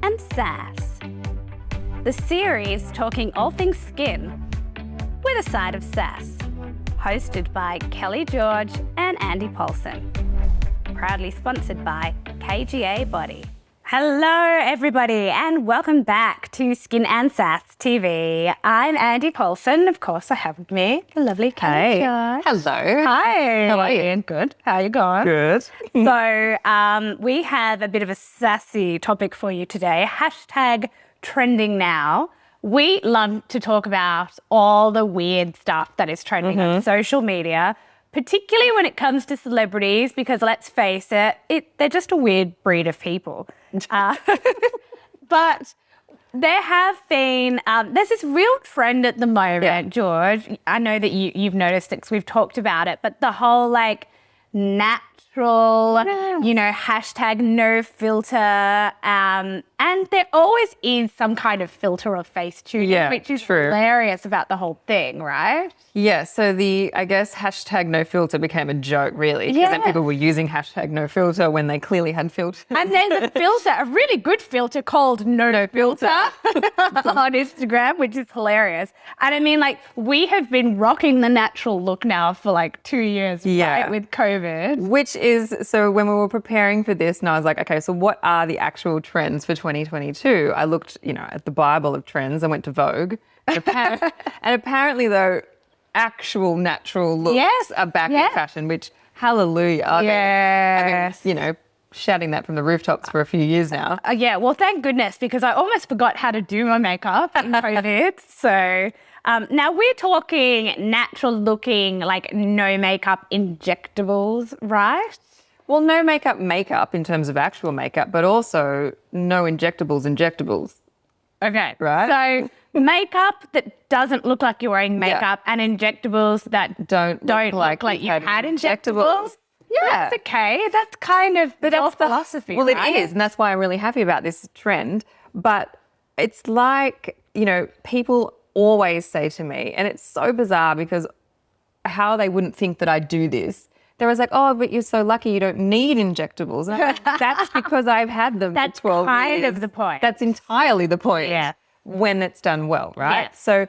and Sass, the series talking all things skin with a side of sass, hosted by Kelly George and Andy Paulson, proudly sponsored by KGA Body. Hello everybody and welcome back to Skin and Sass TV. I'm Andy Paulson. Of course I have with me the lovely Kelly George. Hello. Hi. How are you? Good. How are you going? Good. So we have a bit of a sassy topic for you today. Hashtag trending now. We love to talk about all the weird stuff that is trending on social media, particularly when it comes to celebrities, because let's face it, they're just a weird breed of people. But there have been, there's this real trend at the moment, George. I know that you've noticed it because we've talked about it, but the whole natural, hashtag no filter. And there always is some kind of filter or face tuning, which is hilarious about the whole thing, right? Yeah, so I guess hashtag no filter became a joke, really, because then people were using hashtag no filter when they clearly had filter. And there's a filter, a really good filter called no filter on Instagram, which is hilarious. And I mean, we have been rocking the natural look now for 2 years, right, with COVID. Which is, so when we were preparing for this, and I was like, okay, so what are the actual trends for 2022? I looked, at the Bible of trends. I went to Vogue. And apparently, though, actual natural looks are back in fashion, which, hallelujah. Yes. I've been, shouting that from the rooftops for a few years now. Yeah, well, thank goodness, because I almost forgot how to do my makeup in COVID. So now we're talking natural looking, no makeup injectables, right? Well, no makeup in terms of actual makeup, but also no injectables. Okay. Right? So makeup that doesn't look like you're wearing makeup and injectables that don't look like you had injectables. Yeah. That's okay. That's kind of your philosophy, well, right? it is, and that's why I'm really happy about this trend. But it's people always say to me, and it's so bizarre because how they wouldn't think that I do this. They're always like, oh, but you're so lucky you don't need injectables. And I'm like, that's because I've had them for 12 years. That's kind of the point. That's entirely the point. Yeah. When it's done well, right? Yes. So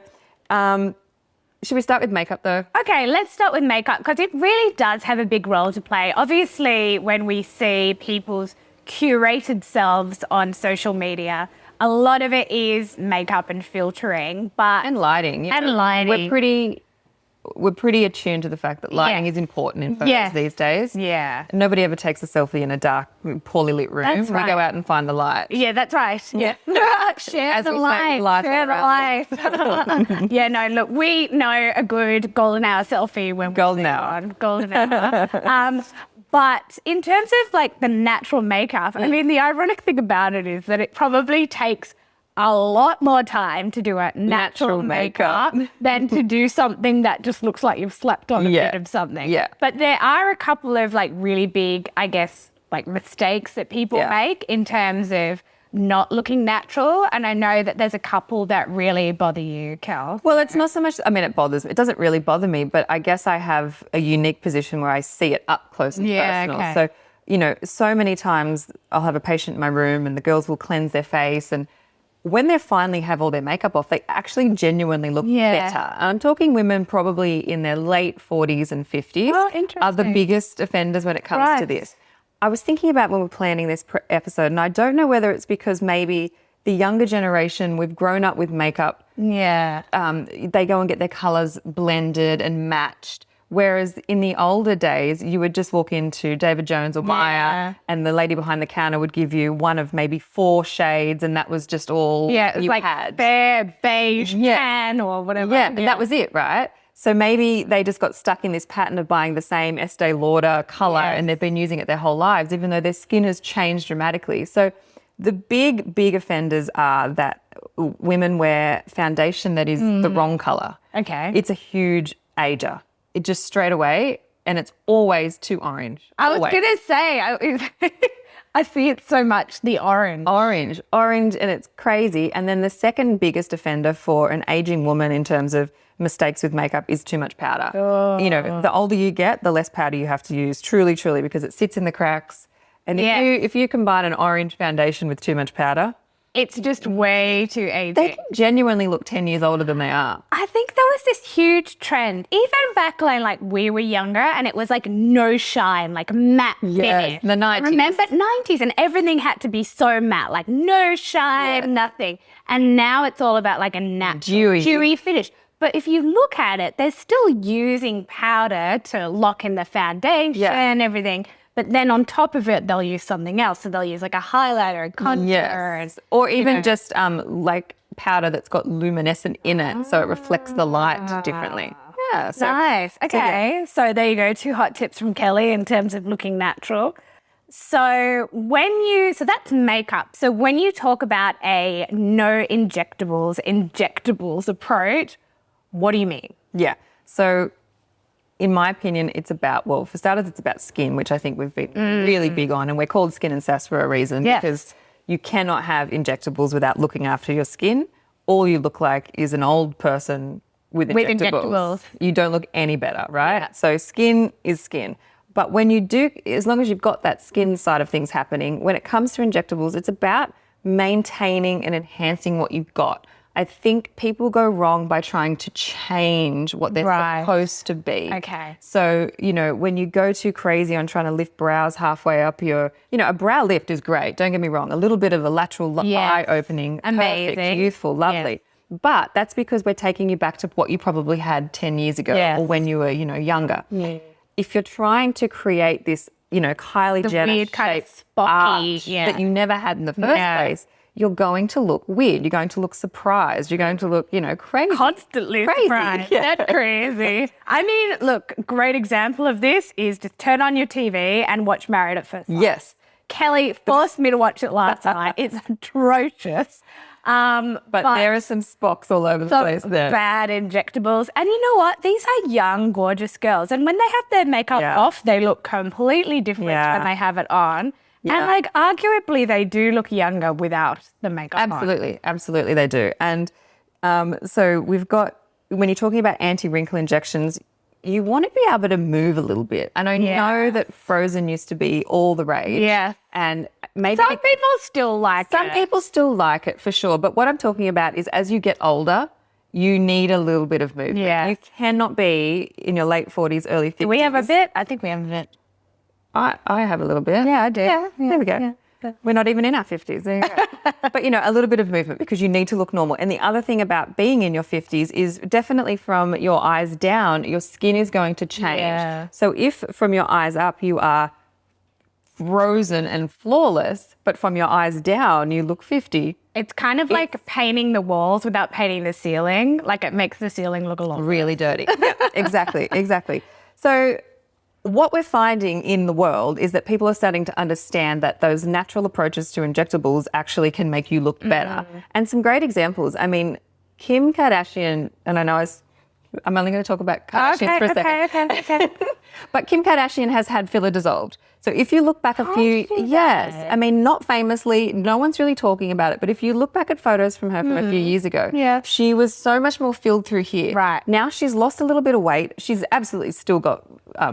should we start with makeup though? Okay, let's start with makeup because it really does have a big role to play. Obviously, when we see people's curated selves on social media, a lot of it is makeup and filtering, and lighting. We're pretty attuned to the fact that lighting is important in photos these days. Yeah. Nobody ever takes a selfie in a dark, poorly lit room. That's right. We go out and find the light. Yeah, that's right. Yeah. Share the light. Share the light. Yeah, no, look, we know a good golden hour selfie when golden hour. Golden hour. But in terms of the natural makeup, I mean, the ironic thing about it is that it probably takes a lot more time to do a natural makeup than to do something that just looks like you've slapped on a bit of something. Yeah. But there are a couple of really big, I guess, mistakes that people make in terms of not looking natural. And I know that there's a couple that really bother you, Kel. Well, it's not so much, it bothers me. It doesn't really bother me, but I guess I have a unique position where I see it up close and personal. Okay. So, so many times I'll have a patient in my room and the girls will cleanse their face, and when they finally have all their makeup off, they actually genuinely look better. I'm talking women probably in their late 40s and 50s are the biggest offenders when it comes to this. I was thinking about when we're planning this episode, and I don't know whether it's because maybe the younger generation, we've grown up with makeup. Yeah. They go and get their colours blended and matched. Whereas in the older days, you would just walk into David Jones or Maya and the lady behind the counter would give you one of maybe 4 shades, and that was just all you had. Fair, beige, tan or whatever. Yeah, and that was it, right? So maybe they just got stuck in this pattern of buying the same Estee Lauder colour and they've been using it their whole lives, even though their skin has changed dramatically. So the big offenders are that women wear foundation that is the wrong colour. Okay. It's a huge ager. It just straight away, and it's always too orange. I was going to say, I see it so much, the orange. Orange, and it's crazy. And then the second biggest offender for an aging woman in terms of mistakes with makeup is too much powder. Oh. The older you get, the less powder you have to use, truly, because it sits in the cracks. And if you combine an orange foundation with too much powder, It's just way too aging. They can genuinely look 10 years older than they are. I think there was this huge trend, even back when like we were younger, and it was like no shine, like matte finish. The 90s. Remember 90s, and everything had to be so matte, like no shine, nothing. And now it's all about like a natural, dewy finish. But if you look at it, they're still using powder to lock in the foundation and everything. But then on top of it, they'll use something else. So they'll use like a highlighter, a contour. Or even just like powder that's got luminescent in it so it reflects the light differently. Yeah. So, nice. Okay. So there you go. 2 hot tips from Kelly in terms of looking natural. So so that's makeup. So when you talk about a no injectables approach, what do you mean? Yeah. So in my opinion, it's about, well, for starters, it's about skin, which I think we've been really big on. And we're called Skin and Sass for a reason because you cannot have injectables without looking after your skin. All you look like is an old person with injectables. You don't look any better, right? Yeah. So skin is skin. But when you do, as long as you've got that skin side of things happening, when it comes to injectables, it's about maintaining and enhancing what you've got. I think people go wrong by trying to change what they're supposed to be. Okay. So, when you go too crazy on trying to lift brows halfway up a brow lift is great. Don't get me wrong. A little bit of a lateral eye opening. Amazing. Perfect, youthful, lovely. Yes. But that's because we're taking you back to what you probably had 10 years ago or when you were, younger. Yeah. If you're trying to create this, Kylie Jenner weird kind of spocky that you never had in the first place, you're going to look weird. You're going to look surprised. You're going to look, crazy. Constantly surprised. Yeah. That's crazy. I mean, look, great example of this is just turn on your TV and watch Married at First Sight. Yes. Kelly forced me to watch it last night. It's atrocious. But there are some spocks all over the place there. Bad injectables. And you know what? These are young, gorgeous girls. And when they have their makeup off, they look completely different when they have it on. Yeah. And arguably they do look younger without the makeup on. Absolutely they do. And so we've got, when you're talking about anti-wrinkle injections, you want to be able to move a little bit. And I know that frozen used to be all the rage. Yeah. And maybe some people still like it. Some people still like it for sure. But what I'm talking about is as you get older, you need a little bit of movement. Yeah. You cannot be in your late 40s, early 50s. Do we have a bit? I think we have a bit. I have a little bit. Yeah, I do. Yeah, there we go. Yeah. We're not even in our 50s. There you go. But, a little bit of movement because you need to look normal. And the other thing about being in your 50s is definitely from your eyes down, your skin is going to change. Yeah. So if from your eyes up you are frozen and flawless, but from your eyes down you look 50. It's kind of like painting the walls without painting the ceiling. Like it makes the ceiling look a lot really dirty. Yeah, exactly. So what we're finding in the world is that people are starting to understand that those natural approaches to injectables actually can make you look better. And some great examples. I mean, Kim Kardashian, and I know I'm only going to talk about Kardashians for a second. Okay. But Kim Kardashian has had filler dissolved. So if you look back a few, I mean, not famously, no one's really talking about it, but if you look back at photos from her from a few years ago, she was so much more filled through here. Right. Now she's lost a little bit of weight. She's absolutely still got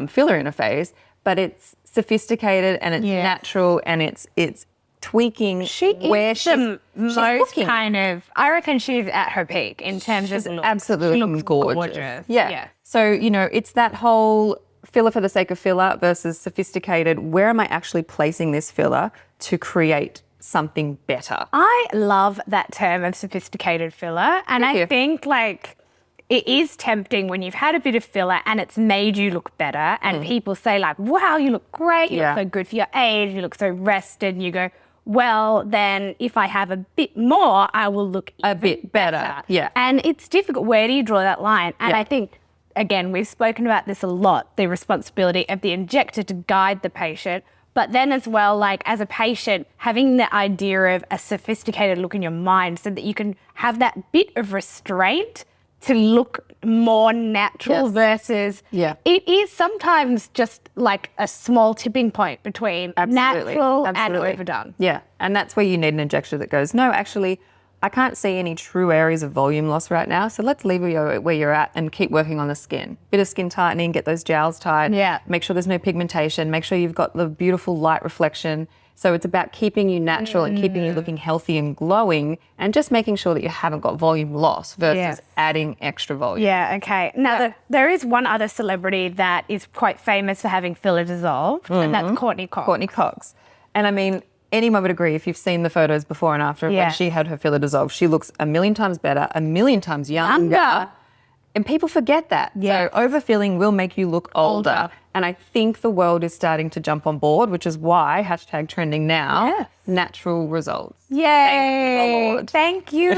filler in her face, but it's sophisticated and it's natural and it's tweaking where she's looking. I reckon she's at her peak in terms of look. Absolutely She looks gorgeous. Yeah. So, it's that whole filler for the sake of filler versus sophisticated. Where am I actually placing this filler to create something better? I love that term of sophisticated filler. And I think it is tempting when you've had a bit of filler and it's made you look better and people say wow, you look great. You look so good for your age. You look so rested. And you go, well, then if I have a bit more, I will look a bit better. Yeah. And it's difficult. Where do you draw that line? And I think, again, we've spoken about this a lot, the responsibility of the injector to guide the patient. But then as well, as a patient, having the idea of a sophisticated look in your mind so that you can have that bit of restraint to look more natural versus it is sometimes just like a small tipping point between natural and overdone. Yeah, and that's where you need an injector that goes, no, actually, I can't see any true areas of volume loss right now, so let's leave you where you're at and keep working on the skin. Bit of skin tightening, get those jowls tight, make sure there's no pigmentation, make sure you've got the beautiful light reflection. So it's about keeping you natural and keeping you looking healthy and glowing and just making sure that you haven't got volume loss versus adding extra volume. Yeah, okay. Now, there is one other celebrity that is quite famous for having filler dissolved, and that's Courtney Cox. Courtney Cox. And I mean, anyone would agree if you've seen the photos before and after when she had her filler dissolved, she looks a million times better, a million times younger. And people forget that. So overfilling will make you look older. And I think the world is starting to jump on board, which is why #TrendingNow, natural results. Yay. Thank you.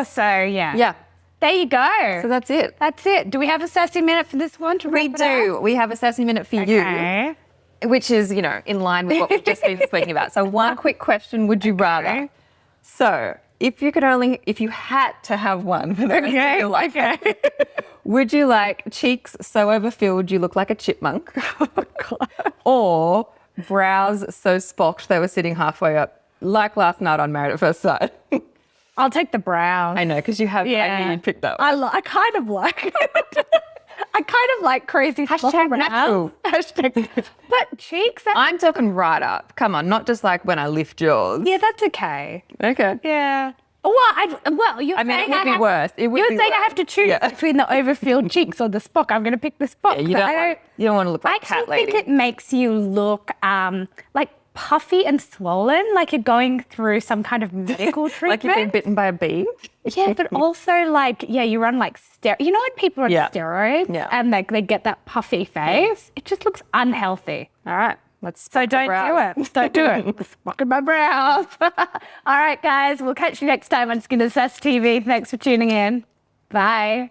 So, yeah. There you go. So that's it. That's it. Do we have a sassy minute for this one? We do. We have a sassy minute for you, which is, you know, in line with what we've just been speaking about. So one quick question, would you rather? So if you had to have one for the rest of your life, would you like cheeks so overfilled you look like a chipmunk? Or brows so spocked they were sitting halfway up, like last night on Married at First Sight? I'll take the brows. I know, because you have, I knew you'd pick that one. I kind of like it. I kind of like crazy #natural. But cheeks, I'm talking right up. Come on, not just like when I lift yours. yeah, that's okay. Okay. Yeah. You're I mean, it would be worse. You're saying I have to choose between the overfilled cheeks or the spock. I'm going to pick the spock. Yeah, you don't want to look like a cat lady. I actually think it makes you look like puffy and swollen, like you're going through some kind of medical treatment. Like you've been bitten by a bee? Yeah, but also like, you run like you know when people are on steroids and like they get that puffy face? It just looks unhealthy. All right. So don't do it. Don't do it. Spocking my brows. All right, guys. We'll catch you next time on Sass TV. Thanks for tuning in. Bye.